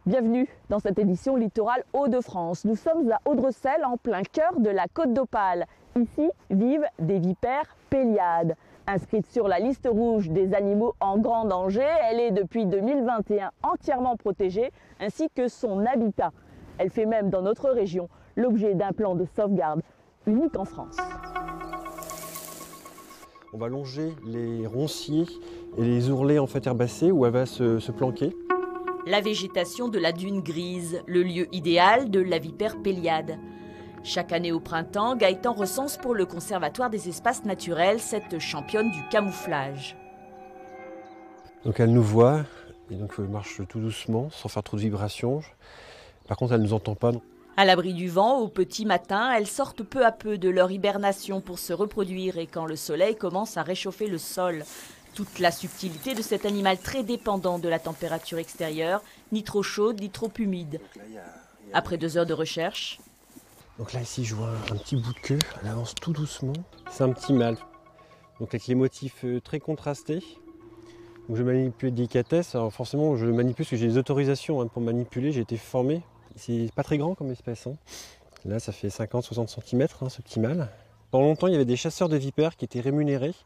Bienvenue dans cette édition littorale Hauts-de-France. Nous sommes à Audrecel, en plein cœur de la Côte d'Opale. Ici vivent des vipères péliades. Inscrite sur la liste rouge des animaux en grand danger, elle est depuis 2021 entièrement protégée, ainsi que son habitat. Elle fait même dans notre région l'objet d'un plan de sauvegarde unique en France. On va longer les ronciers et les ourlets herbacés où elle va se planquer. La végétation de la dune grise, le lieu idéal de la vipère péliade. Chaque année au printemps, Gaëtan recense pour le Conservatoire des espaces naturels cette championne du camouflage. Donc elle nous voit et donc elle marche tout doucement sans faire trop de vibrations. Par contre elle ne nous entend pas. À l'abri du vent, au petit matin, elles sortent peu à peu de leur hibernation pour se reproduire et quand le soleil commence à réchauffer le sol. Toute la subtilité de cet animal très dépendant de la température extérieure, ni trop chaude, ni trop humide. Après 2 heures de recherche... Donc là ici je vois un petit bout de queue, elle avance tout doucement. C'est un petit mâle, donc avec les motifs très contrastés. Donc je manipule avec délicatesse, alors forcément je le manipule parce que j'ai des autorisations pour manipuler, j'ai été formé. C'est pas très grand comme espèce. Là ça fait 50-60 cm ce petit mâle. Pendant longtemps il y avait des chasseurs de vipères qui étaient rémunérés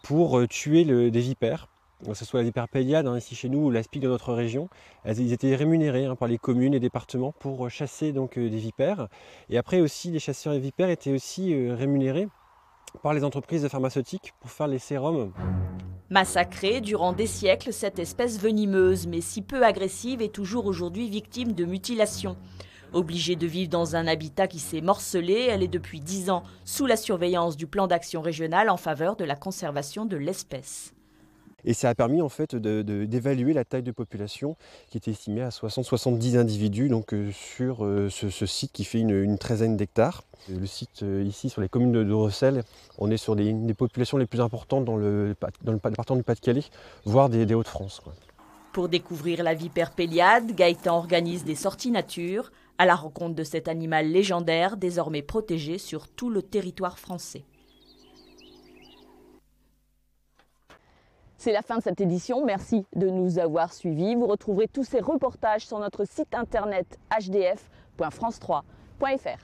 pour tuer des vipères, que ce soit la vipère péliade ici chez nous ou l'aspic de notre région. Ils étaient rémunérés par les communes et départements pour chasser des vipères. Et après aussi les chasseurs de vipères étaient aussi rémunérés par les entreprises pharmaceutiques pour faire les sérums. Massacrée durant des siècles, cette espèce venimeuse, mais si peu agressive, est toujours aujourd'hui victime de mutilations. Obligée de vivre dans un habitat qui s'est morcelé, elle est depuis 10 ans sous la surveillance du plan d'action régional en faveur de la conservation de l'espèce. Et ça a permis d'évaluer la taille de population qui était estimée à 60-70 individus sur ce site qui fait une trentaine d'hectares. Le site ici sur les communes d'Audrecel, on est sur des populations les plus importantes dans le département du Pas-de-Calais, voire des Hauts-de-France. Pour découvrir la vipère péliade, Gaëtan organise des sorties nature à la rencontre de cet animal légendaire désormais protégé sur tout le territoire français. C'est la fin de cette édition, merci de nous avoir suivis. Vous retrouverez tous ces reportages sur notre site internet hdf.france3.fr.